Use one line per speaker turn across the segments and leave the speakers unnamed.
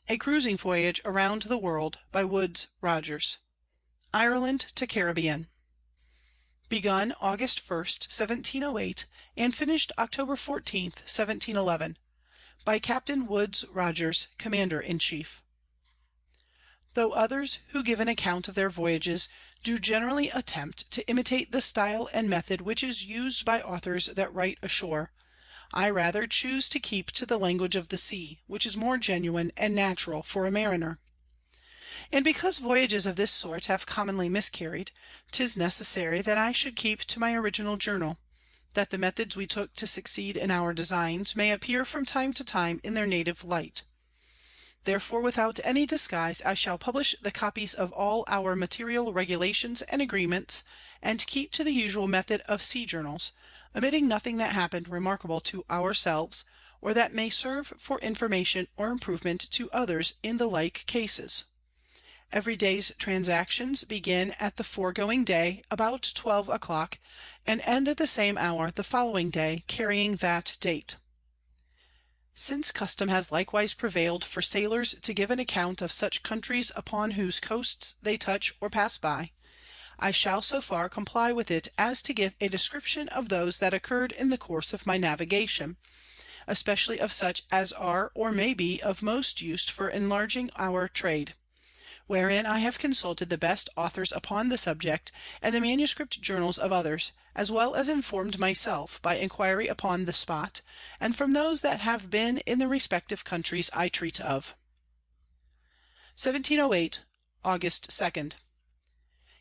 A Cruising Voyage Around the World by Woodes Rogers. Ireland to Caribbean. Begun August 1st, 1708, and finished October 14th, 1711. By Captain Woodes Rogers, Commander-in-Chief. Though others who give an account of their voyages do generally attempt to imitate the style and method which is used by authors that write ashore, I rather choose to keep to the language of the sea, which is more genuine and natural for a mariner. And because voyages of this sort have commonly miscarried, 'tis necessary that I should keep to my original journal, that the methods we took to succeed in our designs may appear from time to time in their native light. Therefore, without any disguise, I shall publish the copies of all our material regulations and agreements, and keep to the usual method of sea journals, omitting nothing that happened remarkable to ourselves, or that may serve for information or improvement to others in the like cases. Every day's transactions begin at the foregoing day about 12 o'clock, and end at the same hour the following day, carrying that date. Since custom has likewise prevailed for sailors to give an account of such countries upon whose coasts they touch or pass by, I shall so far comply with it as to give a description of those that occurred in the course of my navigation, especially of such as are or may be of most use for enlarging our trade, wherein I have consulted the best authors upon the subject, and the manuscript journals of others, as well as informed myself by inquiry upon the spot, and from those that have been in the respective countries I treat of. 1708, August 2nd.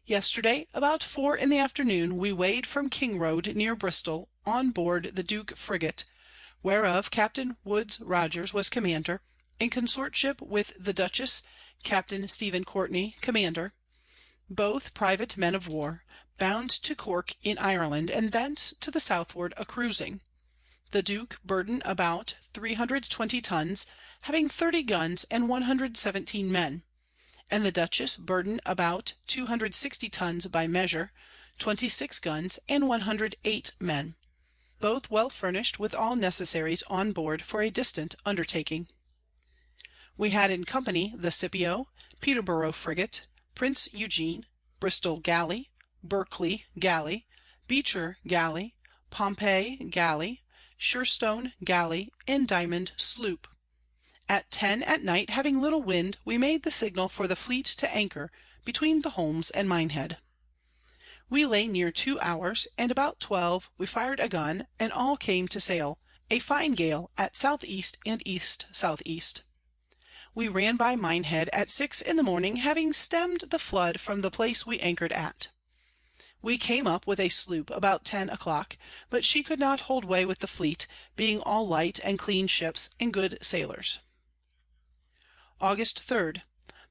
Yesterday, about 4 in the afternoon, we weighed from King Road near Bristol, on board the Duke frigate, whereof Captain Woodes Rogers was commander, in consortship with the Dutchess, Captain Stephen Courtney, commander, both private men of war, bound to Cork in Ireland, and thence to the southward a-cruising. The Duke burden about 320 tons, having 30 guns and 117 men, and the Dutchess burden about 260 tons by measure, 26 guns and 108 men, both well furnished with all necessaries on board for a distant undertaking. We had in company the Scipio, Peterborough frigate, Prince Eugene, Bristol galley, Berkeley galley, Beecher galley, Pompey galley, Sherstone galley, and Diamond sloop. At 10 at night, having little wind, we made the signal for the fleet to anchor between the Holmes and Minehead. We lay near 2 hours, and about 12 we fired a gun, and all came to sail, a fine gale at S.E. and ESE. We ran by Minehead at 6 in the morning, having stemmed the flood from the place we anchored at. We came up with a sloop about 10 o'clock, but she could not hold way with the fleet, being all light and clean ships, and good sailors. August 3rd.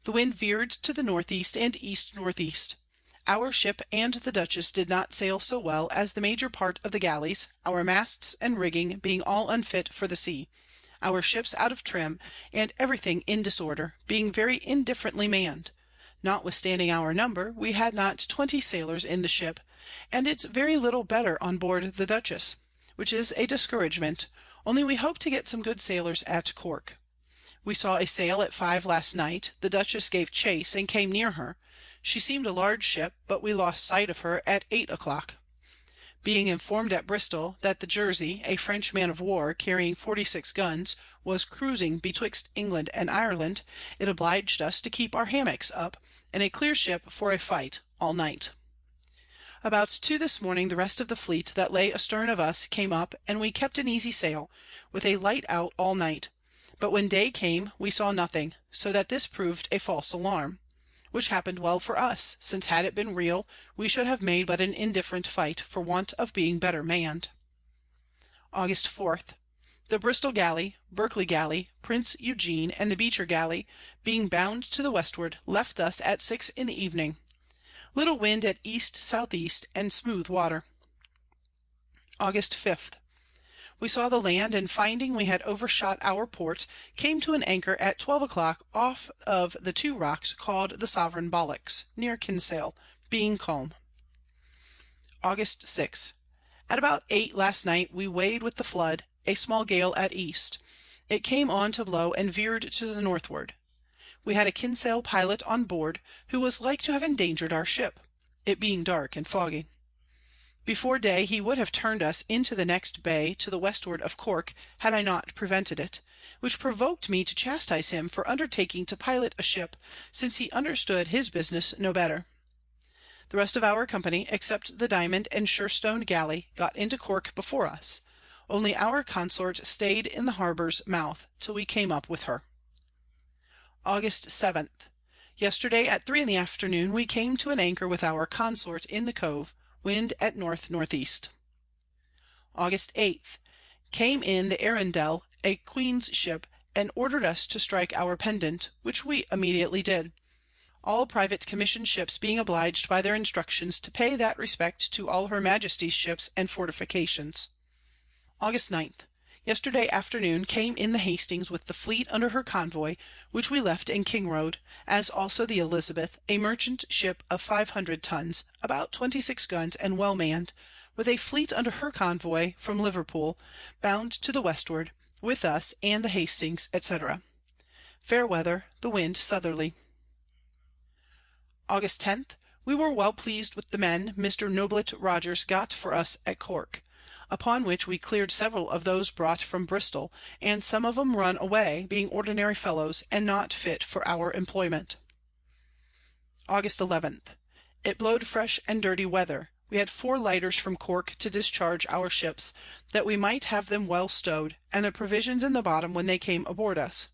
The wind veered to the northeast and east-northeast. Our ship and the Dutchess did not sail so well as the major part of the galleys, our masts and rigging being all unfit for the sea, our ships out of trim, and everything in disorder, being very indifferently manned. Notwithstanding our number, we had not 20 sailors in the ship, and it's very little better on board the Dutchess, which is a discouragement, only we hope to get some good sailors at Cork. We saw a sail at 5 last night, the Dutchess gave chase, and came near her. She seemed a large ship, but we lost sight of her at 8 o'clock. Being informed at Bristol that the Jersey, a French man of war, carrying 46 guns, was cruising betwixt England and Ireland, it obliged us to keep our hammocks up, and a clear ship for a fight, all night. About 2 this morning the rest of the fleet that lay astern of us came up, and we kept an easy sail, with a light out all night, but when day came we saw nothing, so that this proved a false alarm, which happened well for us, since had it been real, we should have made but an indifferent fight, for want of being better manned. August 4th. The Bristol galley, Berkeley galley, Prince Eugene, and the Beecher galley, being bound to the westward, left us at 6 in the evening. Little wind at ESE, and smooth water. August 5th. We saw the land, and finding we had overshot our port, came to an anchor at 12 o'clock off of the 2 rocks called the Sovereign Bollocks, near Kinsale, being calm. August 6. At about 8 last night we weighed with the flood, a small gale at east. It came on to blow and veered to the northward. We had a Kinsale pilot on board, who was like to have endangered our ship, it being dark and foggy. Before day he would have turned us into the next bay to the westward of Cork, had I not prevented it, which provoked me to chastise him for undertaking to pilot a ship, since he understood his business no better. The rest of our company, except the Diamond and Sherstone galley, got into Cork before us, only our consort stayed in the harbour's mouth till we came up with her. August 7. Yesterday at 3 in the afternoon we came to an anchor with our consort in the cove, wind at N.N.E. August 8. Came in the Arundel, a Queen's ship, and ordered us to strike our pendant, which we immediately did. All private commission ships being obliged by their instructions to pay that respect to all her Majesty's ships and fortifications. August 9. Yesterday afternoon came in the Hastings with the fleet under her convoy, which we left in Kingroad, as also the Elizabeth, a merchant ship of 500 tons, about 26 guns and well manned, with a fleet under her convoy from Liverpool, bound to the westward, with us and the Hastings, etc. Fair weather, the wind southerly. August 10. We were well pleased with the men Mr. Noblet Rogers got for us at Cork, upon which we cleared several of those brought from Bristol, and some of 'em run away, being ordinary fellows, and not fit for our employment. August 11. It blowed fresh and dirty weather. We had 4 lighters from Cork to discharge our ships, that we might have them well stowed, and the provisions in the bottom when they came aboard us.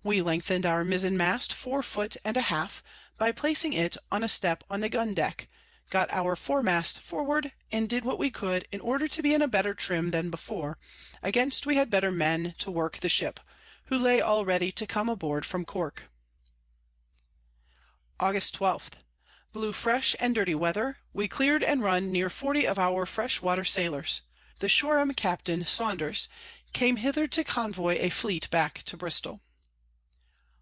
We lengthened our mizzen mast 4 foot and a half, by placing it on a step on the gun deck, got our foremast forward, and did what we could in order to be in a better trim than before, against we had better men to work the ship, who lay all ready to come aboard from Cork. August 12. Blew fresh and dirty weather, we cleared and run near 40 of our fresh water sailors. The Shoreham Captain Saunders came hither to convoy a fleet back to Bristol.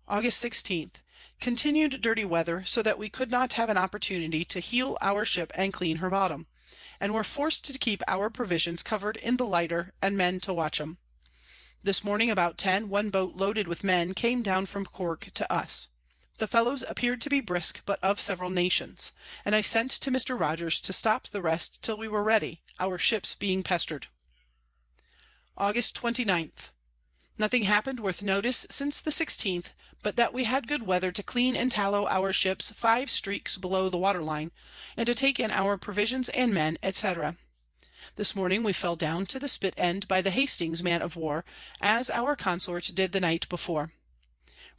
August 16. Continued dirty weather, so that we could not have an opportunity to heel our ship and clean her bottom, and were forced to keep our provisions covered in the lighter, and men to watch 'em. This morning about 10, one boat loaded with men came down from Cork to us. The fellows appeared to be brisk, but of several nations, and I sent to Mr. Rogers to stop the rest till we were ready, our ships being pestered. August 29. Nothing happened worth notice since the 16th, but that we had good weather to clean and tallow our ships 5 streaks below the water line, and to take in our provisions and men, etc. This morning we fell down to the spit end by the Hastings man of war, as our consort did the night before.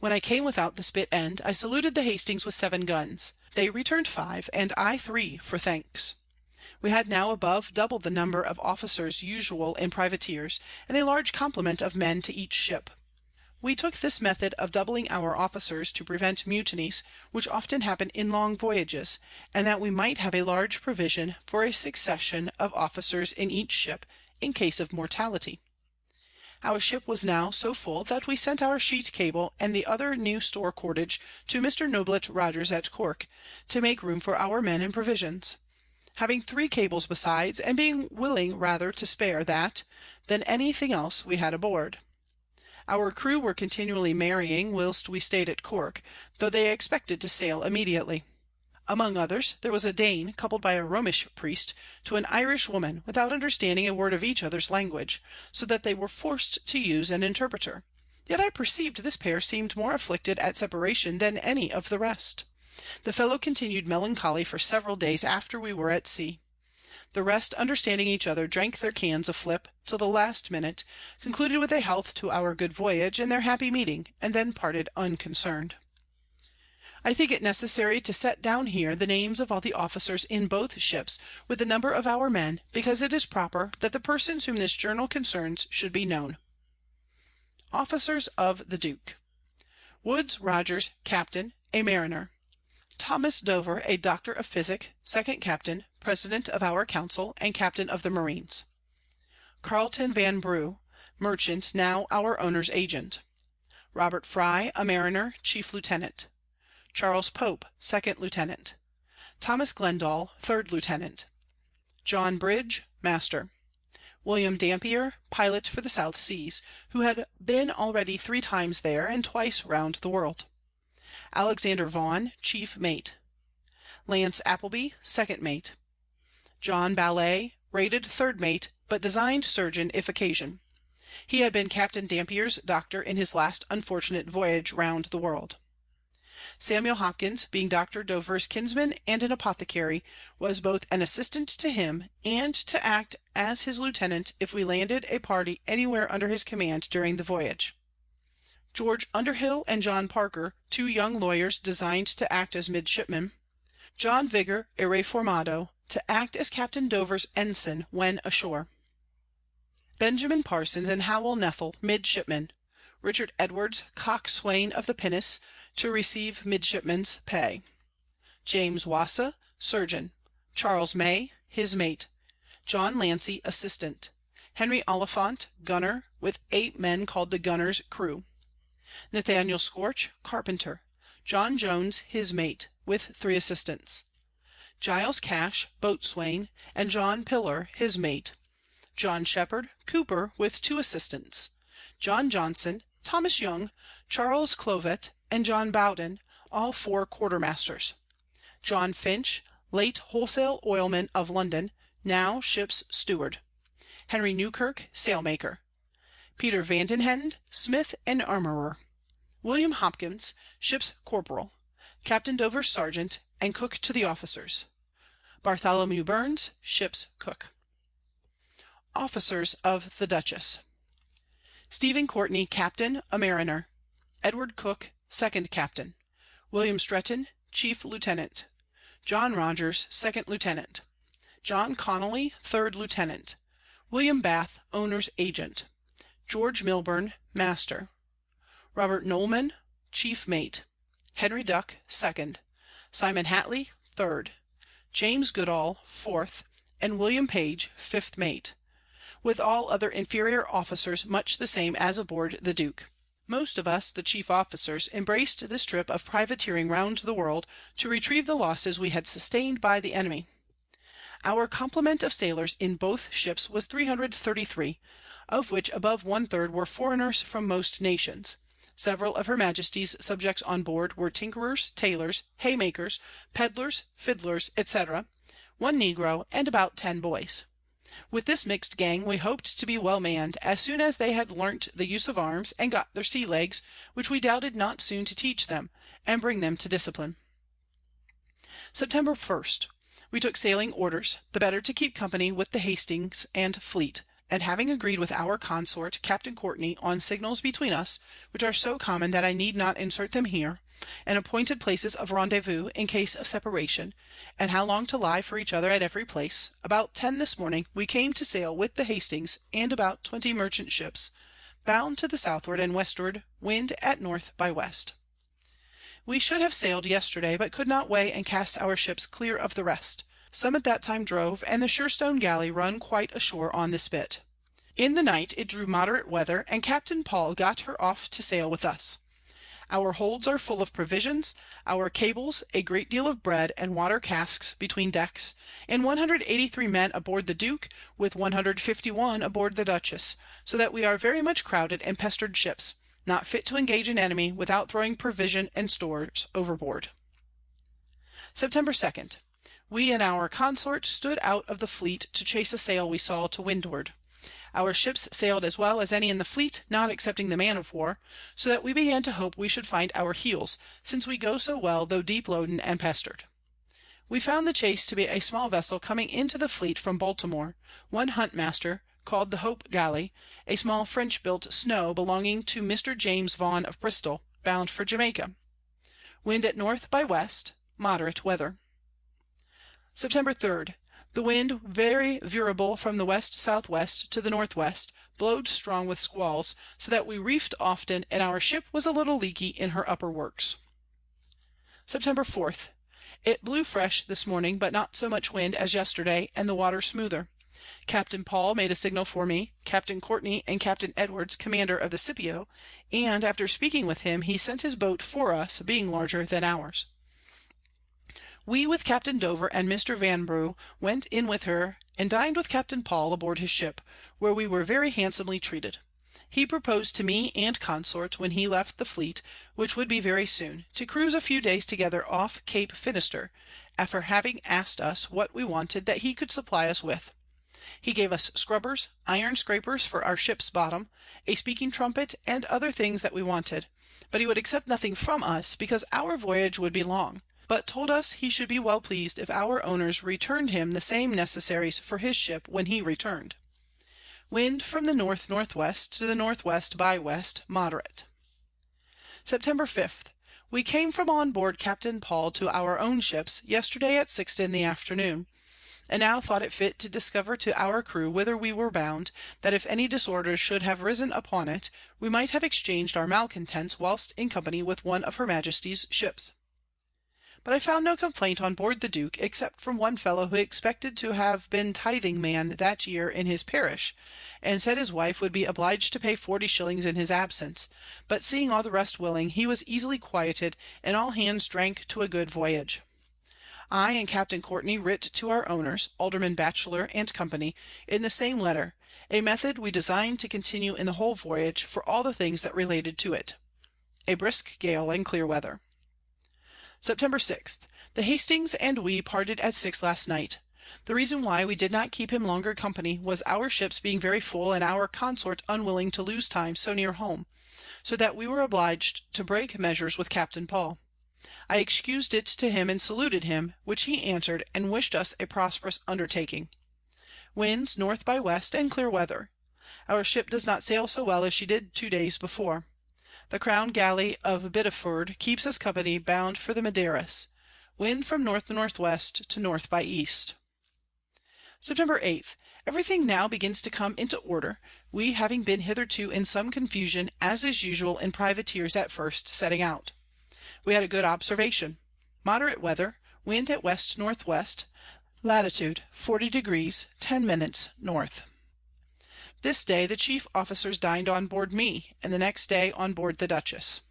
When I came without the spit end, I saluted the Hastings with 7 guns. They returned 5, and I 3 for thanks. We had now above double the number of officers usual in privateers, and a large complement of men to each ship. We took this method of doubling our officers to prevent mutinies, which often happen in long voyages, and that we might have a large provision for a succession of officers in each ship, in case of mortality. Our ship was now so full that we sent our sheet cable and the other new store cordage to Mr. Noblet Rogers at Cork, to make room for our men and provisions. Having 3 cables besides, and being willing rather to spare that, than any thing else we had aboard. Our crew were continually marrying whilst we stayed at Cork, though they expected to sail immediately. Among others, there was a Dane coupled by a Romish priest to an Irish woman, without understanding a word of each other's language, so that they were forced to use an interpreter. Yet I perceived this pair seemed more afflicted at separation than any of the rest. The fellow continued melancholy for several days after we were at sea. The rest, understanding each other, drank their cans of flip till the last minute, concluded with a health to our good voyage and their happy meeting, and then parted unconcerned. I think it necessary to set down here the names of all the officers in both ships, with the number of our men, because it is proper that the persons whom this journal concerns should be known. Officers of the Duke. Woods Rogers, Captain, a mariner. Thomas Dover, a Doctor of Physic, second Captain, President of our Council, and Captain of the Marines. Carleton Van Brugh, merchant, now our owner's agent. Robert Fry, a mariner, Chief Lieutenant. Charles Pope, second Lieutenant. Thomas Glendall, third Lieutenant. John Bridge, Master. William Dampier, pilot for the South Seas, who had been already 3 times there and twice round the world. Alexander Vaughan, chief mate. Lance Appleby, second mate. John Ballet, rated third mate, but designed surgeon if occasion. He had been Captain Dampier's doctor in his last unfortunate voyage round the world. Samuel Hopkins, being Dr. Dover's kinsman and an apothecary, was both an assistant to him and to act as his lieutenant if we landed a party anywhere under his command during the voyage. George Underhill and John Parker, two young lawyers designed to act as midshipmen. John Vigor, a reformado, to act as Captain Dover's ensign when ashore. Benjamin Parsons and Howell Nethel, midshipmen. Richard Edwards, coxswain of the pinnace, to receive midshipman's pay. James Wassa, surgeon. Charles May, his mate. John Lancey, assistant. Henry Oliphant, gunner, with 8 men called the gunner's crew. Nathaniel Scorch, carpenter. John Jones, his mate, with 3 assistants. Giles Cash, boatswain, and John Pillar, his mate. John Shepherd, cooper, with 2 assistants. John Johnson, Thomas Young, Charles Clovet, and John Bowden, all 4 quartermasters. John Finch, late wholesale oilman of London, now ship's steward. Henry Newkirk, sailmaker. Peter Vandenhend, smith and armourer. William Hopkins, ship's corporal. Captain Dover's sergeant, and cook to the officers. Bartholomew Burns, ship's cook. Officers of the Duchess. Stephen Courtney, captain, a mariner. Edward Cook, second captain. William Stretton, chief lieutenant. John Rogers, second lieutenant. John Connolly, third lieutenant. William Bath, owner's agent. George Milburn, master. Robert Knowlman, chief mate. Henry Duck, second. Simon Hatley, third. James Goodall, fourth, and William Page, fifth mate, with all other inferior officers much the same as aboard the Duke. Most of us, the chief officers, embraced this trip of privateering round the world to retrieve the losses we had sustained by the enemy. Our complement of sailors in both ships was 333, of which above 1/3 were foreigners from most nations. Several of Her Majesty's subjects on board were tinkerers, tailors, haymakers, pedlars, fiddlers, etc., 1 negro, and about 10 boys. With this mixed gang we hoped to be well manned, as soon as they had learnt the use of arms and got their sea legs, which we doubted not soon to teach them, and bring them to discipline. September 1st. We took sailing orders, the better to keep company with the Hastings and fleet, and having agreed with our consort, Captain Courtney, on signals between us, which are so common that I need not insert them here, and appointed places of rendezvous in case of separation, and how long to lie for each other at every place, about 10 this morning we came to sail with the Hastings and about 20 merchant ships, bound to the southward and westward, wind at north by west. We should have sailed yesterday, but could not weigh and cast our ships clear of the rest. Some at that time drove, and the Sherstone galley run quite ashore on the Spit. In the night it drew moderate weather, and Captain Paul got her off to sail with us. Our holds are full of provisions, our cables, a great deal of bread and water casks between decks, and 183 men aboard the Duke, with 151 aboard the Duchess, so that we are very much crowded and pestered ships, not fit to engage an enemy without throwing provision and stores overboard. September 2nd. We and our consort stood out of the fleet to chase a sail we saw to windward. Our ships sailed as well as any in the fleet, not excepting the man-of-war, so that we began to hope we should find our heels, since we go so well though deep-loaden and pestered. We found the chase to be a small vessel coming into the fleet from Baltimore, 1 huntmaster, called the Hope Galley, a small French-built snow belonging to Mr. James Vaughan of Bristol, bound for Jamaica. Wind at north by west, moderate weather. September 3rd. The wind very veerable from the west-southwest to the northwest, blowed strong with squalls, so that we reefed often, and our ship was a little leaky in her upper works. September 4th. It blew fresh this morning, but not so much wind as yesterday, and the water smoother. Captain Paul made a signal for me, Captain Courtney and Captain Edwards, commander of the Scipio, and after speaking with him, he sent his boat for us, being larger than ours. We with Captain Dover and Mr. Vanbrugh went in with her and dined with Captain Paul aboard his ship, where we were very handsomely treated. He proposed to me and consorts when he left the fleet, which would be very soon, to cruise a few days together off Cape Finisterre, after having asked us what we wanted that he could supply us with. He gave us scrubbers, iron scrapers for our ship's bottom, a speaking trumpet, and other things that we wanted, but he would accept nothing from us, because our voyage would be long, but told us he should be well pleased if our owners returned him the same necessaries for his ship when he returned. Wind from the north-northwest to the northwest by west, moderate. September 5th. We came from on board Captain Paul to our own ships yesterday at 6 in the afternoon, and now thought it fit to discover to our crew whither we were bound, that if any disorders should have risen upon it, we might have exchanged our malcontents whilst in company with one of her Majesty's ships. But I found no complaint on board the Duke, except from one fellow who expected to have been tithing man that year in his parish, and said his wife would be obliged to pay 40 in his absence, but seeing all the rest willing, he was easily quieted, and all hands drank to a good voyage. I and Captain Courtney writ to our owners, Alderman Batchelor and Company, in the same letter, a method we designed to continue in the whole voyage, for all the things that related to it. A brisk gale and clear weather. September 6th. The Hastings and we parted at 6 last night. The reason why we did not keep him longer company was our ships being very full and our consort unwilling to lose time so near home, so that we were obliged to break measures with Captain Paul. I excused it to him and saluted him, which he answered, and wished us a prosperous undertaking. Winds north by west and clear weather. Our ship does not sail so well as she did 2 days before. The Crown Galley of Biddeford keeps us company bound for the Madeiras. Wind from north-northwest to north by east. September 8th. Everything now begins to come into order, we having been hitherto in some confusion, as is usual in privateers at first setting out. We had a good observation. Moderate weather, wind at west-northwest, latitude 40° 10' north. This day the chief officers dined on board me, and the next day on board the Dutchess.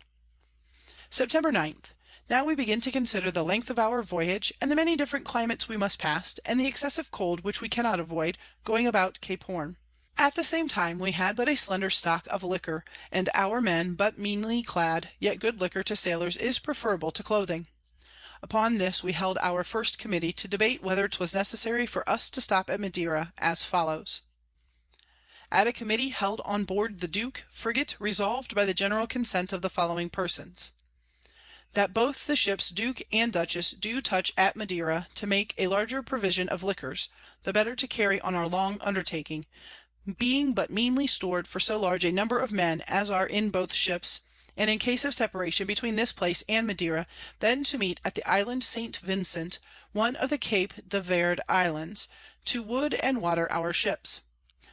September 9th. Now we begin to consider the length of our voyage, and the many different climates we must pass, and the excessive cold which we cannot avoid, going about Cape Horn. At the same time we had but a slender stock of liquor, and our men but meanly clad, yet good liquor to sailors is preferable to clothing. Upon this we held our first committee to debate whether 'twas necessary for us to stop at Madeira, as follows. At a committee held on board the Duke frigate resolved by the general consent of the following persons. That both the ships Duke and Dutchess do touch at Madeira to make a larger provision of liquors, the better to carry on our long undertaking, being but meanly stored for so large a number of men as are in both ships, and in case of separation between this place and Madeira, then to meet at the island St. Vincent, one of the Cape de Verde Islands, to wood and water our ships.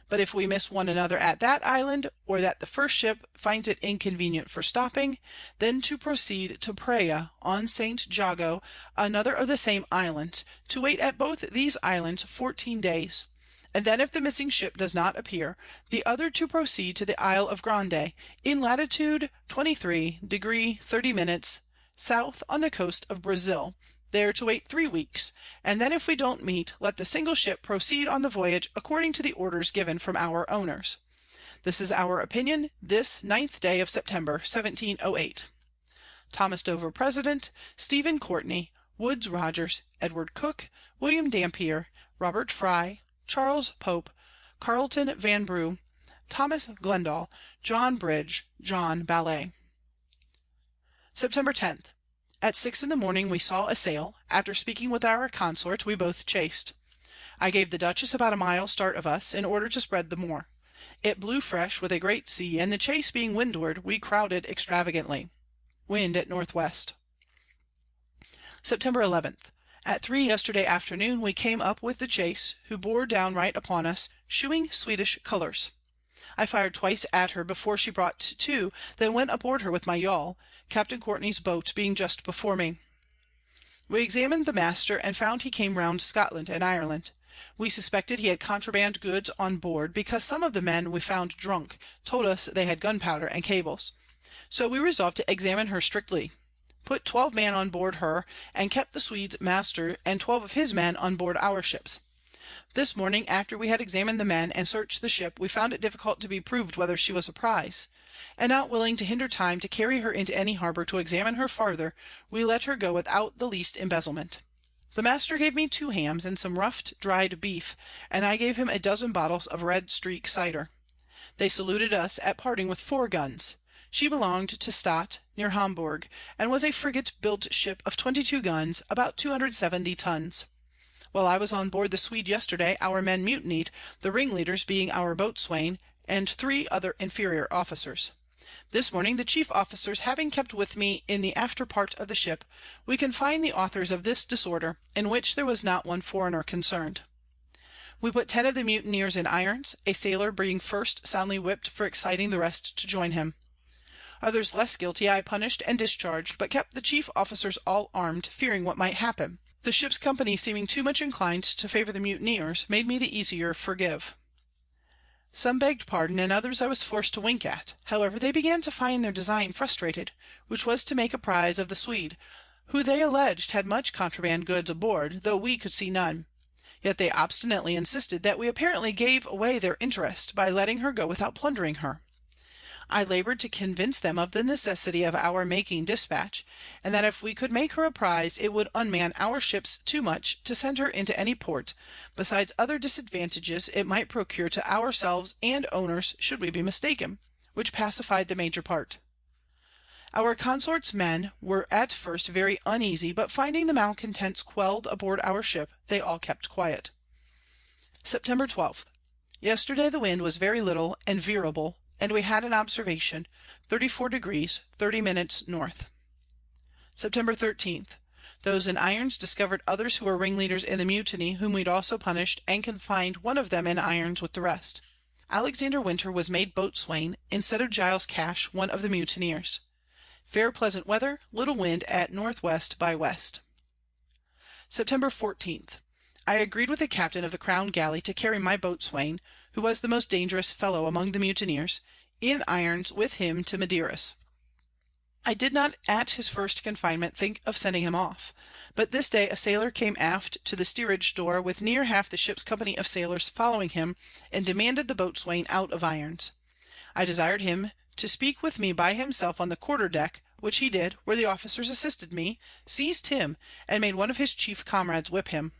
But if we miss one another at that island, or that the first ship finds it inconvenient for stopping, then to proceed to Praia on St. Jago, another of the same islands, to wait at both these islands 14 days, and then if the missing ship does not appear, the other to proceed to the Isle of Grande, in latitude 23° 30' south on the coast of Brazil, there to wait 3 weeks, and then if we don't meet, let the single ship proceed on the voyage according to the orders given from our owners. This is our opinion, this 9th day of September, 1708. Thomas Dover, President, Stephen Courtney, Woodes Rogers, Edward Cook, William Dampier, Robert Fry, Charles Pope, Carleton Vanbrugh, Thomas Glendall, John Bridge, John Ballet. September 10th. At 6 in the morning we saw a sail. After speaking with our consort, we both chased. I gave the Dutchess about a mile start of us, in order to spread the more. It blew fresh with a great sea, and the chase being windward, we crowded extravagantly. Wind at northwest. September 11th. At 3 yesterday afternoon we came up with the chase, who bore down right upon us, shewing Swedish colours. I fired twice at her before she brought to, then went aboard her with my yawl, Captain Courtney's boat being just before me. We examined the master, and found he came round Scotland and Ireland. We suspected he had contraband goods on board, because some of the men we found drunk told us they had gunpowder and cables. So we resolved to examine her strictly. Put 12 men on board her, and kept the Swede's master and 12 of his men on board our ships. This morning, after we had examined the men and searched the ship, we found it difficult to be proved whether she was a prize, and not willing to hinder time to carry her into any harbour to examine her farther, we let her go without the least embezzlement. The master gave me 2 hams and some ruffed dried beef, and I gave him a dozen bottles of red streak cider. They saluted us at parting with 4 guns. She belonged to Stadt, near Hamburg, and was a frigate-built ship of 22 guns, about 270 tons. While I was on board the Swede yesterday, our men mutinied, the ringleaders being our boatswain and 3 other inferior officers. This morning, the chief officers having kept with me in the after part of the ship, we confined the authors of this disorder, in which there was not one foreigner concerned. We put 10 of the mutineers in irons, a sailor being first soundly whipped for exciting the rest to join him. Others less guilty I punished and discharged, but kept the chief officers all armed, fearing what might happen. The ship's company seeming too much inclined to favour the mutineers, made me the easier forgive. Some begged pardon, and others I was forced to wink at. However, they began to find their design frustrated, which was to make a prize of the Swede, who they alleged had much contraband goods aboard, though we could see none. Yet they obstinately insisted that we apparently gave away their interest by letting her go without plundering her. I laboured to convince them of the necessity of our making dispatch, and that if we could make her a prize, it would unman our ships too much to send her into any port, besides other disadvantages it might procure to ourselves and owners should we be mistaken, which pacified the major part. Our consort's men were at first very uneasy, but finding the malcontents quelled aboard our ship, they all kept quiet. September 12th. Yesterday the wind was very little and veerable, and we had an observation, 34° 30' north. September 13th. Those in irons discovered others who were ringleaders in the mutiny, whom we'd also punished, and confined one of them in irons with the rest. Alexander Winter was made boatswain, instead of Giles Cash, one of the mutineers. Fair pleasant weather, little wind at NW by west. September 14th. I agreed with the captain of the Crown Galley to carry my boatswain, who was the most dangerous fellow among the mutineers, in irons with him to Madeiras. I did not at his first confinement think of sending him off, but this day a sailor came aft to the steerage door with near half the ship's company of sailors following him, and demanded the boatswain out of irons. I desired him to speak with me by himself on the quarter-deck, which he did, where the officers assisted me, seized him, and made one of his chief comrades whip him.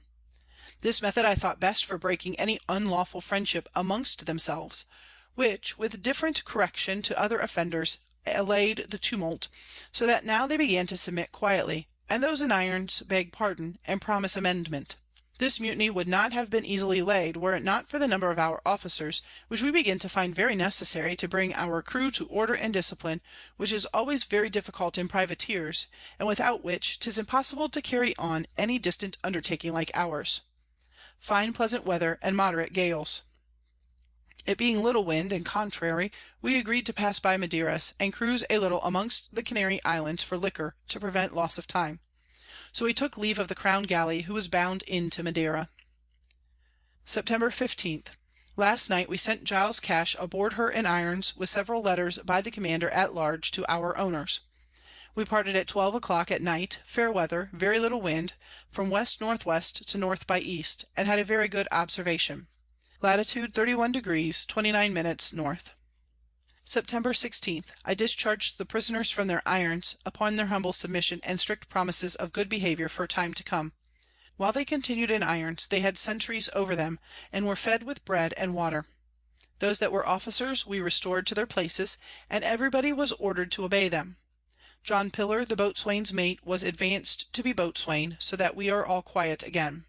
This method I thought best for breaking any unlawful friendship amongst themselves, which, with different correction to other offenders, allayed the tumult, so that now they began to submit quietly, and those in irons beg pardon, and promise amendment. This mutiny would not have been easily laid, were it not for the number of our officers, which we begin to find very necessary to bring our crew to order and discipline, which is always very difficult in privateers, and without which 'tis impossible to carry on any distant undertaking like ours. Fine pleasant weather and moderate gales. It being little wind and contrary, we agreed to pass by Madeiras, and cruise a little amongst the Canary Islands for liquor, to prevent loss of time. So we took leave of the Crown Galley, who was bound into Madeira. September 15th. Last night we sent Giles Cash aboard her in irons, with several letters by the commander at large to our owners. We parted at 12 o'clock at night, fair weather, very little wind, from W.N.W. to N by E, and had a very good observation. Latitude 31° 29' north. September 16th. I discharged the prisoners from their irons, upon their humble submission and strict promises of good behaviour for time to come. While they continued in irons, they had sentries over them, and were fed with bread and water. Those that were officers we restored to their places, and everybody was ordered to obey them. John Pillar, the boatswain's mate, was advanced to be boatswain, so that we are all quiet again.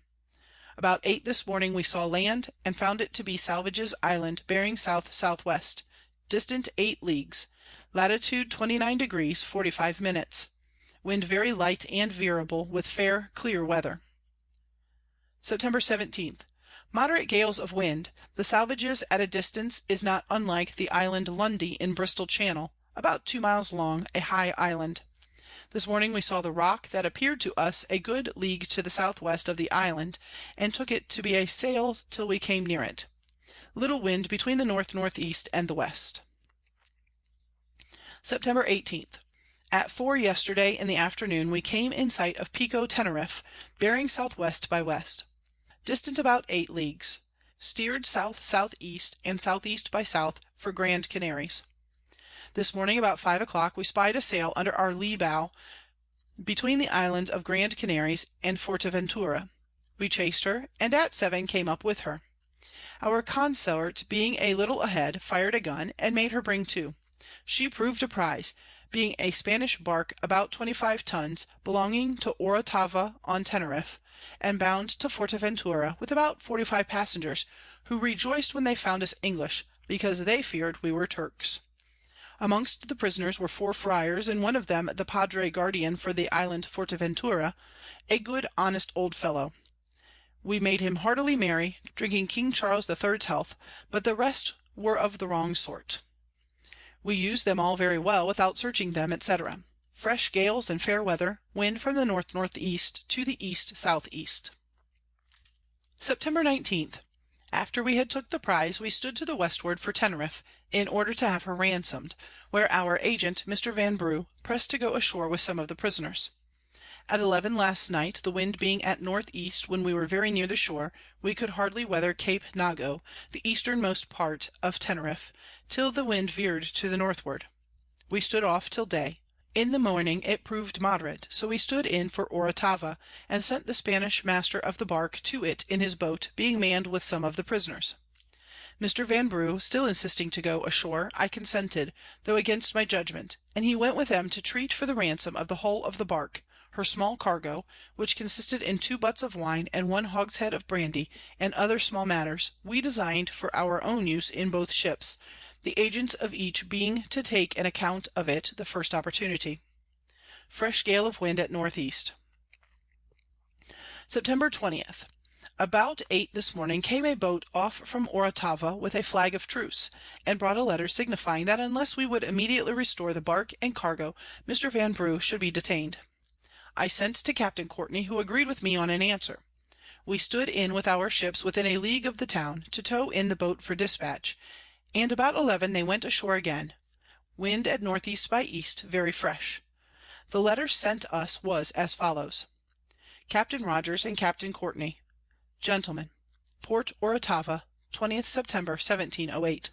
About 8 this morning we saw land, and found it to be Salvage's Island, bearing S.S.W., distant 8 leagues, latitude 29° 45'. Wind very light and veerable, with fair clear weather. September 17th. Moderate gales of wind. The Salvage's at a distance is not unlike the island Lundy in Bristol Channel, about 2 miles long, a high island. This morning we saw the rock that appeared to us a good league to the southwest of the island, and took it to be a sail till we came near it. Little wind between the north-northeast and the west. September 18th. At 4 yesterday in the afternoon we came in sight of Pico Tenerife, bearing S.W. by west. distant about 8 leagues. Steered south-southeast and southeast by south for Grand Canaries. This morning about 5 o'clock we spied a sail under our lee bow between the islands of Grand Canaries and Forteventura. We chased her, and at 7 came up with her. Our consort being a little ahead, fired a gun, and made her bring to. She proved a prize, being a Spanish bark about 25 tons, belonging to Orotava on Tenerife, and bound to Forteventura with about 45 passengers, who rejoiced when they found us English, because they feared we were Turks. Amongst the prisoners were 4 friars, and one of them the Padre Guardian for the island Forteventura, a good honest old fellow. We made him heartily merry, drinking King Charles III's health, but the rest were of the wrong sort. We used them all very well, without searching them, etc. Fresh gales and fair weather, wind from the north-northeast to the east-southeast. September 19th. After we had took the prize, we stood to the westward for Tenerife, in order to have her ransomed, where our agent, Mr. Vanbrugh, pressed to go ashore with some of the prisoners. At 11 last night, the wind being at northeast when we were very near the shore, we could hardly weather Cape Nago, the easternmost part of Tenerife, till the wind veered to the northward. We stood off till day. In the morning it proved moderate, so we stood in for Orotava, and sent the Spanish master of the bark to it in his boat, being manned with some of the prisoners. Mr. Vanbrugh still insisting to go ashore, I consented, though against my judgment, and he went with them to treat for the ransom of the whole of the bark, her small cargo, which consisted in 2 butts of wine and 1 hogshead of brandy, and other small matters, we designed for our own use in both ships, the agents of each being to take an account of it the first opportunity. Fresh gale of wind at northeast. September 20th. About 8 this morning came a boat off from Orotava with a flag of truce, and brought a letter signifying that unless we would immediately restore the bark and cargo, Mr. Vanbrugh should be detained. I sent to Captain Courtney, who agreed with me on an answer. We stood in with our ships within a league of the town, to tow in the boat for dispatch, and about 11 they went ashore again. Wind at northeast by east, very fresh. The letter sent us was as follows: Captain Rogers and Captain Courtney. Gentlemen, Port Orotava, 20th September, 1708.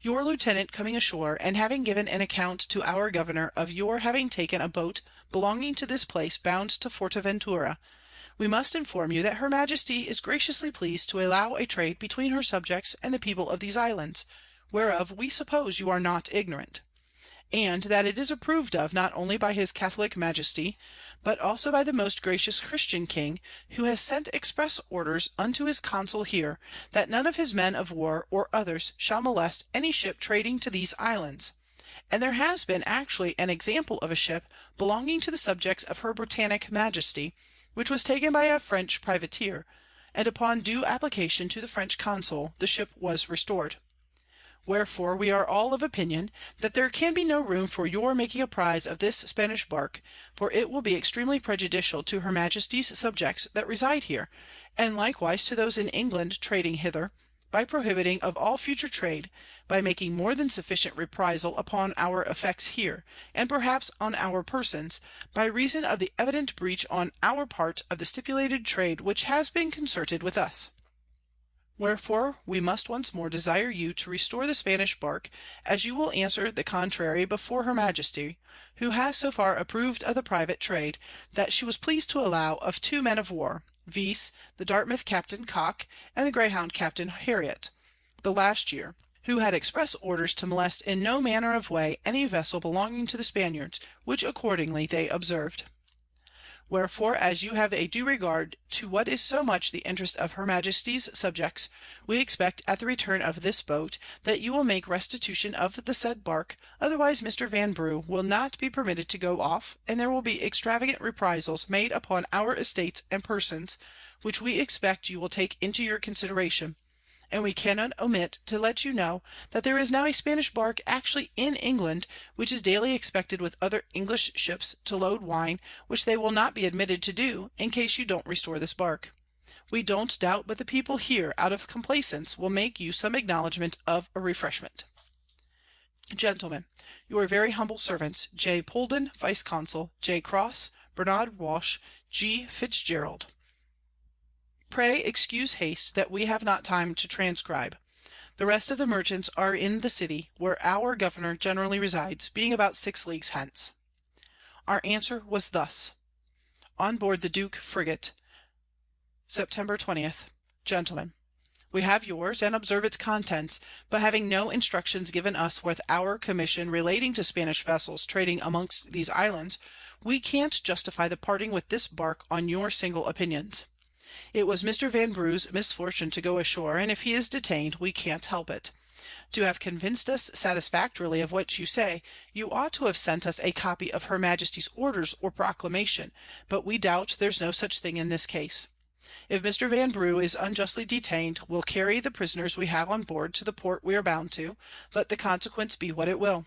Your lieutenant coming ashore, and having given an account to our governor of your having taken a boat belonging to this place bound to Forteventura, we must inform you that her Majesty is graciously pleased to allow a trade between her subjects and the people of these islands, whereof we suppose you are not ignorant, and that it is approved of not only by his Catholic Majesty, but also by the most gracious Christian King, who has sent express orders unto his consul here, that none of his men of war or others shall molest any ship trading to these islands. And there has been actually an example of a ship belonging to the subjects of her Britannic Majesty, which was taken by a French privateer, and upon due application to the French consul the ship was restored. Wherefore we are all of opinion that there can be no room for your making a prize of this Spanish bark, for it will be extremely prejudicial to her Majesty's subjects that reside here, and likewise to those in England trading hither, by prohibiting of all future trade, by making more than sufficient reprisal upon our effects here, and perhaps on our persons, by reason of the evident breach on our part of the stipulated trade which has been concerted with us. Wherefore we must once more desire you to restore the Spanish bark, as you will answer the contrary before her Majesty, who has so far approved of the private trade, that she was pleased to allow of 2 men of war, viz. the Dartmouth Captain Cock, and the Greyhound Captain Harriet, the last year, who had express orders to molest in no manner of way any vessel belonging to the Spaniards, which accordingly they observed. Wherefore, as you have a due regard to what is so much the interest of her Majesty's subjects, we expect at the return of this boat that you will make restitution of the said bark, otherwise Mr. Vanbrugh will not be permitted to go off, and there will be extravagant reprisals made upon our estates and persons, which we expect you will take into your consideration. And we cannot omit to let you know that there is now a Spanish bark actually in England, which is daily expected with other English ships to load wine, which they will not be admitted to do, in case you don't restore this bark. We don't doubt but the people here, out of complaisance, will make you some acknowledgment of a refreshment. Gentlemen, your very humble servants, J. Polden, Vice Consul, J. Cross, Bernard Walsh, G. Fitzgerald. Pray excuse haste that we have not time to transcribe. The rest of the merchants are in the city, where our governor generally resides, being about 6 leagues hence. Our answer was thus: On board the Duke frigate, September 20th. Gentlemen, we have yours, and observe its contents, but having no instructions given us with our commission relating to Spanish vessels trading amongst these islands, we can't justify the parting with this bark on your single opinions. It was Mr. Vanbrugh's misfortune to go ashore, and if he is detained, we can't help it. To have convinced us satisfactorily of what you say, you ought to have sent us a copy of Her Majesty's orders or proclamation, but we doubt there's no such thing in this case. If Mr. Vanbrugh is unjustly detained, we'll carry the prisoners we have on board to the port we are bound to, let the consequence be what it will.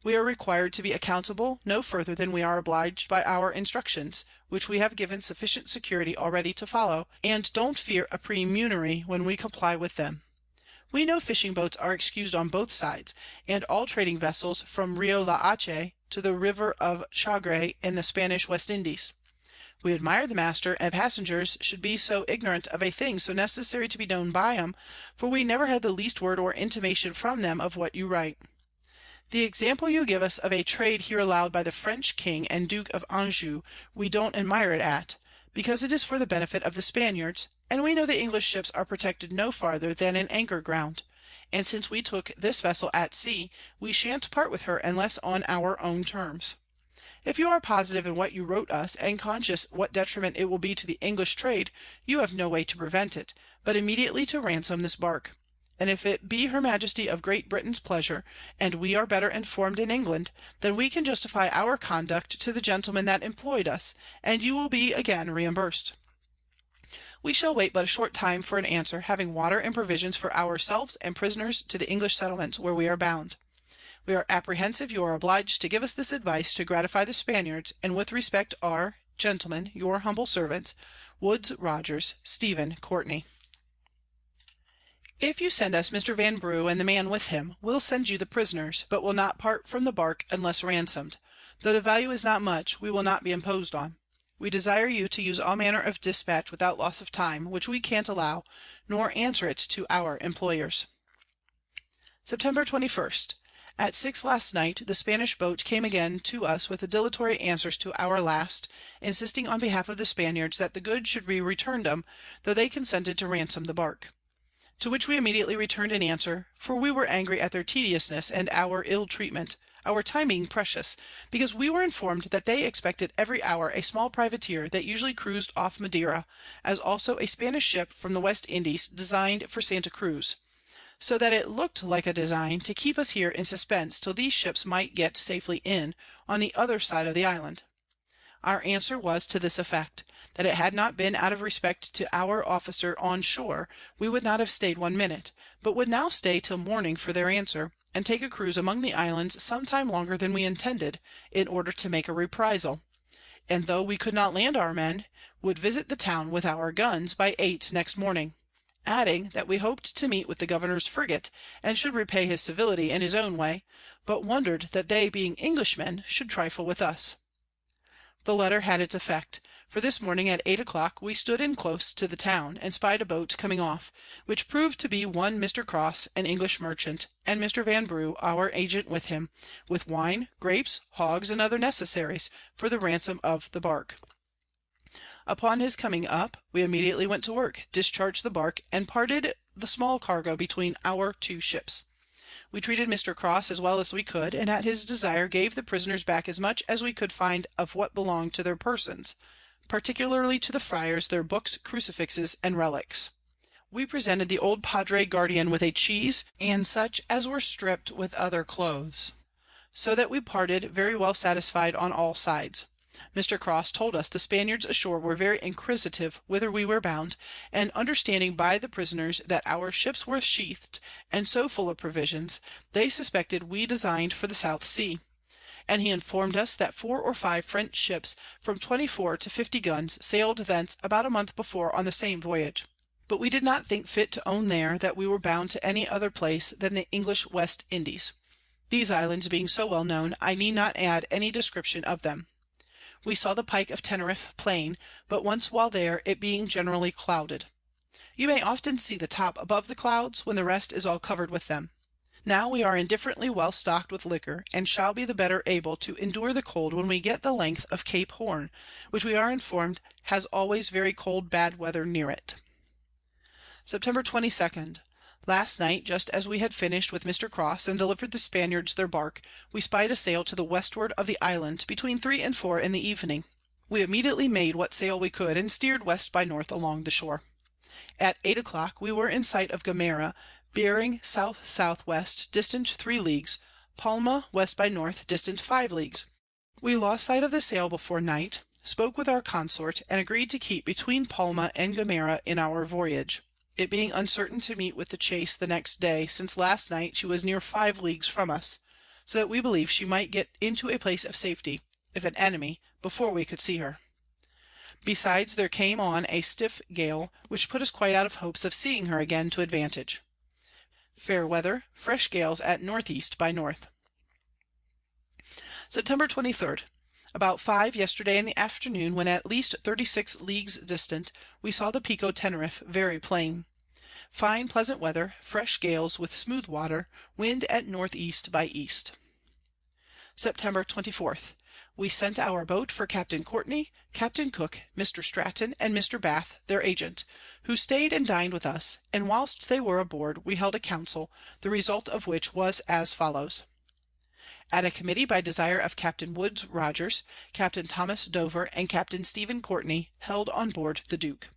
We are required to be accountable no further than we are obliged by our instructions, which we have given sufficient security already to follow, and don't fear a premunire when we comply with them. We know fishing boats are excused on both sides, and all trading vessels from Rio La Hache to the river of Chagre in the Spanish West Indies. We admire the master and passengers should be so ignorant of a thing so necessary to be known by 'em, for we never had the least word or intimation from them of what you write. The example you give us of a trade here allowed by the French king and Duke of Anjou, we don't admire it at, because it is for the benefit of the Spaniards, and we know the English ships are protected no farther than an anchor ground, and since we took this vessel at sea, we shan't part with her unless on our own terms. If you are positive in what you wrote us, and conscious what detriment it will be to the English trade, you have no way to prevent it, but immediately to ransom this bark. And if it be Her Majesty of Great Britain's pleasure, and we are better informed in England, then we can justify our conduct to the gentleman that employed us, and you will be again reimbursed. We shall wait but a short time for an answer, having water and provisions for ourselves and prisoners to the English settlements where we are bound. We are apprehensive you are obliged to give us this advice to gratify the Spaniards, and with respect are, Gentlemen, your humble servants, Woodes Rogers, Stephen Courtney. If you send us Mr. Vanbrugh and the man with him, we'll send you the prisoners, but will not part from the bark unless ransomed. Though the value is not much, we will not be imposed on. We desire you to use all manner of dispatch without loss of time, which we can't allow, nor answer it to our employers. September 21st. At 6 last night, the Spanish boat came again to us with dilatory answers to our last, insisting on behalf of the Spaniards that the goods should be returned 'em, though they consented to ransom the bark. To which we immediately returned an answer, for we were angry at their tediousness and our ill treatment, our time being precious, because we were informed that they expected every hour a small privateer that usually cruised off Madeira, as also a Spanish ship from the West Indies designed for Santa Cruz. So that it looked like a design to keep us here in suspense till these ships might get safely in, on the other side of the island. Our answer was to this effect, that it had not been out of respect to our officer on shore, we would not have stayed 1 minute, but would now stay till morning for their answer, and take a cruise among the islands some time longer than we intended, in order to make a reprisal; and though we could not land our men, would visit the town with our guns by 8 next morning. Adding, that we hoped to meet with the governor's frigate, and should repay his civility in his own way, but wondered that they, being Englishmen, should trifle with us. The letter had its effect, for this morning at 8 o'clock we stood in close to the town, and spied a boat coming off, which proved to be one Mr. Cross, an English merchant, and Mr. Vanbrugh, our agent, with him, with wine, grapes, hogs, and other necessaries, for the ransom of the bark. Upon his coming up, we immediately went to work, discharged the bark, and parted the small cargo between our 2 ships. We treated Mr. Cross as well as we could, and at his desire gave the prisoners back as much as we could find of what belonged to their persons, particularly to the friars their books, crucifixes, and relics. We presented the old Padre Guardian with a cheese, and such as were stripped with other clothes, so that we parted very well satisfied on all sides. Mr. Cross told us the Spaniards ashore were very inquisitive whither we were bound, and understanding by the prisoners that our ships were sheathed, and so full of provisions, they suspected we designed for the South Sea; and he informed us that 4 or 5 French ships from 24 to 50 guns sailed thence about a month before on the same voyage. But we did not think fit to own there that we were bound to any other place than the English West Indies. These islands being so well known, I need not add any description of them. We saw the Pike of Teneriffe plain, but once while there, it being generally clouded. You may often see the top above the clouds, when the rest is all covered with them. Now we are indifferently well stocked with liquor, and shall be the better able to endure the cold when we get the length of Cape Horn, which we are informed has always very cold bad weather near it. September 22. Last night, just as we had finished with Mr. Cross and delivered the Spaniards their bark, we spied a sail to the westward of the Island, between 3 and 4 in the evening. We immediately made what sail we could, and steered west by north along the shore. At 8 o'clock we were in sight of Gomera, bearing south-southwest, distant 3 leagues, Palma west by north, distant 5 leagues. We lost sight of the sail before night, spoke with our consort, and agreed to keep between Palma and Gomera in our voyage, it being uncertain to meet with the chase the next day, since last night she was near 5 leagues from us, so that we believe she might get into a place of safety, if an enemy, before we could see her. Besides, there came on a stiff gale, which put us quite out of hopes of seeing her again to advantage. Fair weather, fresh gales at N.E. by north. September 23. About 5 yesterday in the afternoon, when at least 36 leagues distant, we saw the Pico Teneriffe very plain. Fine pleasant weather, fresh gales with smooth water, wind at N.E. by east. September 24. We sent our boat for Captain Courtney, Captain Cook, Mr. Stratton, and Mr. Bath, their agent, who stayed and dined with us, and whilst they were aboard we held a council, the result of which was as follows. At a committee by desire of Captain Woods Rogers, Captain Thomas Dover, and Captain Stephen Courtney, held on board the Duke.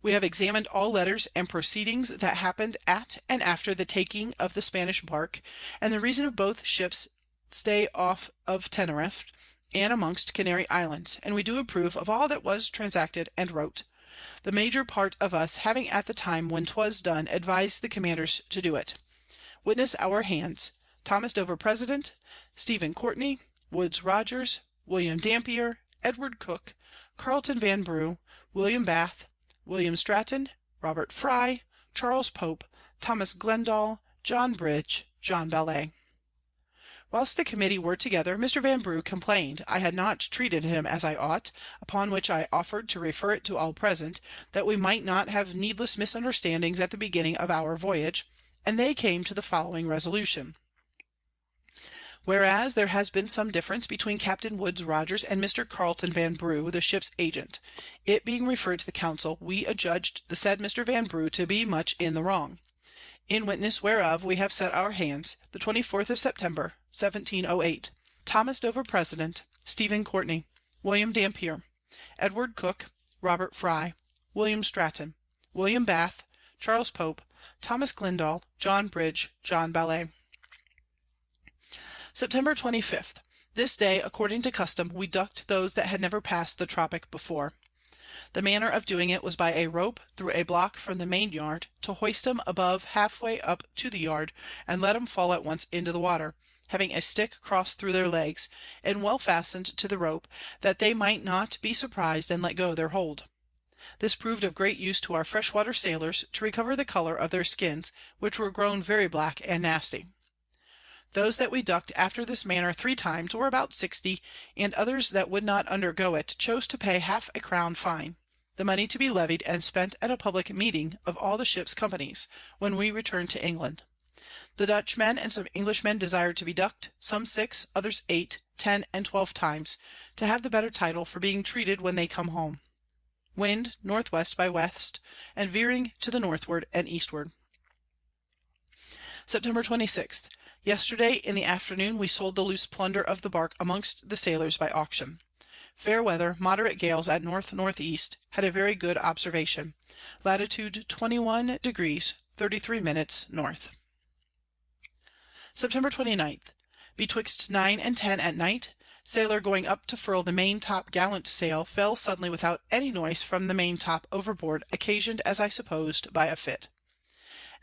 We have examined all letters and proceedings that happened at and after the taking of the Spanish bark, and the reason of both ships' stay off of Teneriffe, and amongst Canary Islands, and we do approve of all that was transacted and wrote, the major part of us having at the time when 'twas done advised the commanders to do it. Witness our hands, Thomas Dover President, Stephen Courtney, Woods Rogers, William Dampier, Edward Cook, Carleton Vanbrugh, William Bath, William Stratton, Robert Fry, Charles Pope, Thomas Glendall, John Bridge, John Ballet. Whilst the committee were together, Mr. Vanbrugh complained I had not treated him as I ought, upon which I offered to refer it to all present, that we might not have needless misunderstandings at the beginning of our voyage, and they came to the following resolution. Whereas there has been some difference between Captain Woods Rogers and Mr. Carleton Vanbrugh, the ship's agent, it being referred to the council, we adjudged the said Mr. Vanbrugh to be much in the wrong. In witness whereof we have set our hands, the 24th of September, 1708. Thomas Dover President, Stephen Courtney, William Dampier, Edward Cook, Robert Fry, William Stratton, William Bath, Charles Pope, Thomas Glendall, John Bridge, John Ballet. September 25th. This day, according to custom, we ducked those that had never passed the tropic before. The manner of doing it was by a rope through a block from the main yard, to hoist 'em above halfway up to the yard, and let 'em fall at once into the water, having a stick crossed through their legs, and well fastened to the rope, that they might not be surprised and let go their hold. This proved of great use to our freshwater sailors, to recover the colour of their skins, which were grown very black and nasty. Those that we ducked after this manner 3 times were about 60, and others that would not undergo it chose to pay half a crown fine, the money to be levied and spent at a public meeting of all the ship's companies, when we returned to England. The Dutchmen and some Englishmen desired to be ducked, some 6, others 8, 10, and 12 times, to have the better title for being treated when they come home. Wind northwest by west, and veering to the northward and eastward. September 26th. Yesterday in the afternoon we sold the loose plunder of the bark amongst the sailors by auction. Fair weather, moderate gales at N.N.E., had a very good observation. Latitude 21° 33' north. September 29th. Betwixt 9 and 10 at night, sailor going up to furl the main top gallant sail fell suddenly without any noise from the main top overboard, occasioned, as I supposed, by a fit.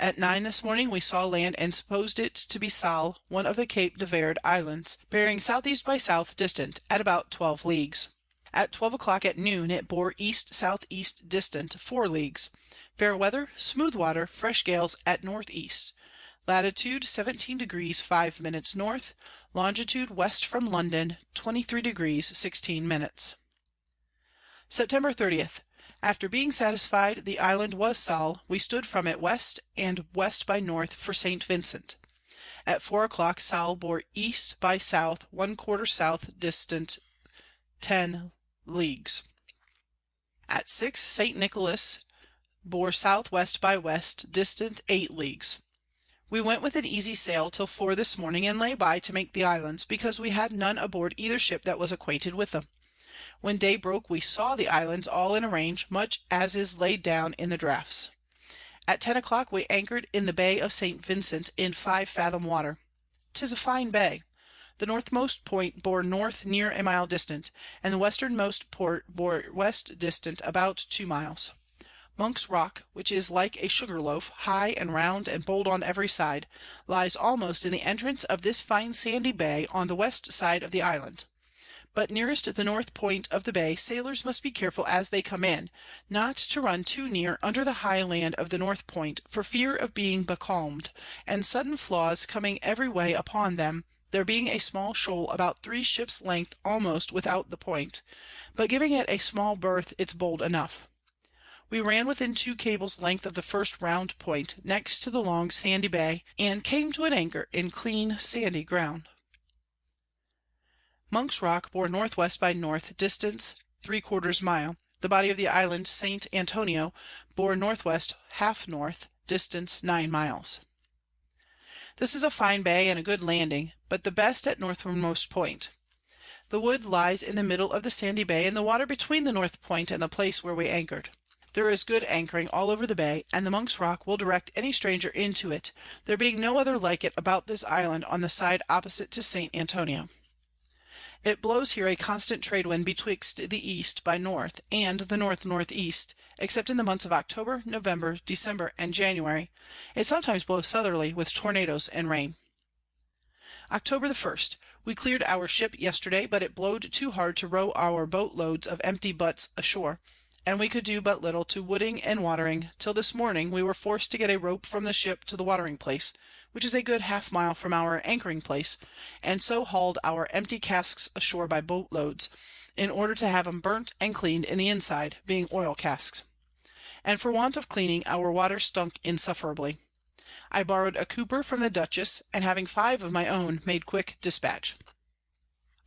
At 9 this morning we saw land and supposed it to be Sal, one of the Cape de Verde Islands, bearing S.E. by S. distant, at about 12 leagues. At 12 o'clock at noon it bore E.S.E. distant 4 leagues. Fair weather, smooth water, fresh gales at N.E. latitude 17 degrees 5 minutes north, longitude west from London 23 degrees 16 minutes. September 30th. After being satisfied the island was Sal, we stood from it west and west by north for St. Vincent. At 4 o'clock Sal bore east by south 1/4 south, distant 10 leagues. At 6 St. Nicholas bore southwest by west, distant 8 leagues. We went with an easy sail till 4 this morning, and lay by to make the islands, because we had none aboard either ship that was acquainted with them. When day broke we saw the islands all in a range, much as is laid down in the draughts. At 10 o'clock we anchored in the Bay of St. Vincent in 5 fathom water. 'Tis a fine bay. The northmost point bore north near a mile distant, and the westernmost port bore west distant about 2 miles. Monk's Rock, which is like a sugar loaf, high and round and bold on every side, lies almost in the entrance of this fine sandy bay on the west side of the island. But nearest the north point of the bay sailors must be careful as they come in, not to run too near under the high land of the north point, for fear of being becalmed, and sudden flaws coming every way upon them, there being a small shoal about 3 ships' length almost without the point, but giving it a small berth it's bold enough. We ran within 2 cables' length of the first round point, next to the long sandy bay, and came to an anchor in clean sandy ground. Monk's Rock bore northwest by north, distance 3/4 mile. The body of the island, St. Antonio, bore northwest half north, distance 9 miles. This is a fine bay and a good landing, but the best at northernmost point. The wood lies in the middle of the sandy bay, and the water between the north point and the place where we anchored. There is good anchoring all over the bay, and the Monk's Rock will direct any stranger into it, there being no other like it about this island on the side opposite to St. Antonio. It blows here a constant trade wind betwixt the east by north and the north-northeast, except in the months of October, November, December, and January. It sometimes blows southerly with tornadoes and rain. October the 1st. We cleared our ship yesterday, but it blowed too hard to row our boat loads of empty butts ashore, and we could do but little to wooding and watering, till this morning we were forced to get a rope from the ship to the watering place, which is a good half mile from our anchoring place, and so hauled our empty casks ashore by boat loads, in order to have 'em burnt and cleaned in the inside, being oil casks. And for want of cleaning, our water stunk insufferably. I borrowed a cooper from the Dutchess, and having 5 of my own, made quick dispatch.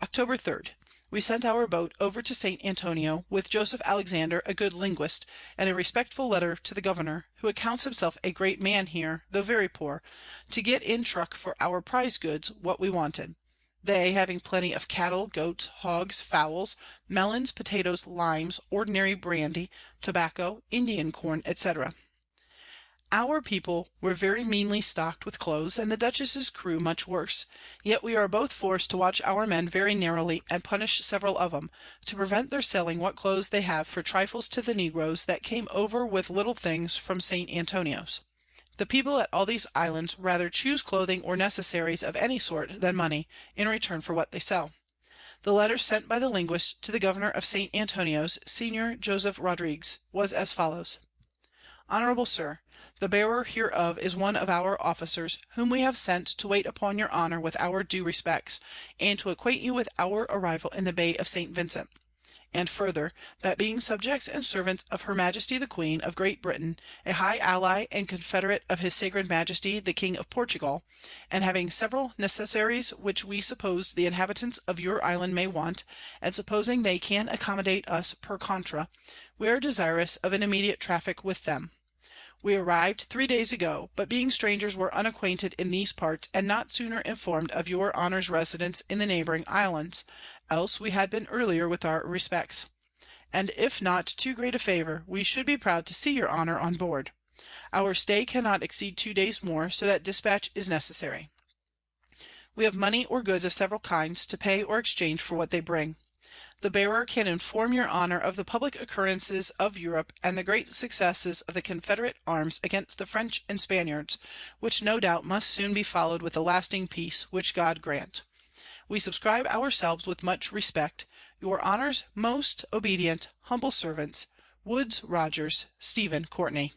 October 3rd. We sent our boat over to St. Antonio, with Joseph Alexander, a good linguist, and a respectful letter to the Governor, who accounts himself a great man here, though very poor, to get in truck for our prize goods what we wanted, they having plenty of cattle, goats, hogs, fowls, melons, potatoes, limes, ordinary brandy, tobacco, Indian corn, etc. Our people were very meanly stocked with clothes, and the Dutchess's crew much worse, yet we are both forced to watch our men very narrowly, and punish several of 'em, to prevent their selling what clothes they have for trifles to the negroes that came over with little things from St. Antonio's. The people at all these islands rather choose clothing or necessaries of any sort than money, in return for what they sell. The letter sent by the linguist to the Governor of St. Antonio's, Senior Joseph Rodriguez, was as follows: Honourable Sir, the bearer hereof is one of our officers, whom we have sent to wait upon your honour with our due respects, and to acquaint you with our arrival in the Bay of St. Vincent. And further, that being subjects and servants of Her Majesty the Queen of Great Britain, a high ally and confederate of his Sacred Majesty the King of Portugal, and having several necessaries which we suppose the inhabitants of your island may want, and supposing they can accommodate us per contra, we are desirous of an immediate traffic with them. We arrived 3 days ago, but being strangers were unacquainted in these parts, and not sooner informed of your honour's residence in the neighbouring islands, else we had been earlier with our respects. And if not too great a favour, we should be proud to see your honour on board. Our stay cannot exceed 2 days more, so that dispatch is necessary. We have money or goods of several kinds to pay or exchange for what they bring. The bearer can inform your honour of the public occurrences of Europe and the great successes of the Confederate arms against the French and Spaniards, which no doubt must soon be followed with a lasting peace, which God grant. We subscribe ourselves with much respect, your honour's most obedient, humble servants, Woodes Rogers, Stephen Courtney.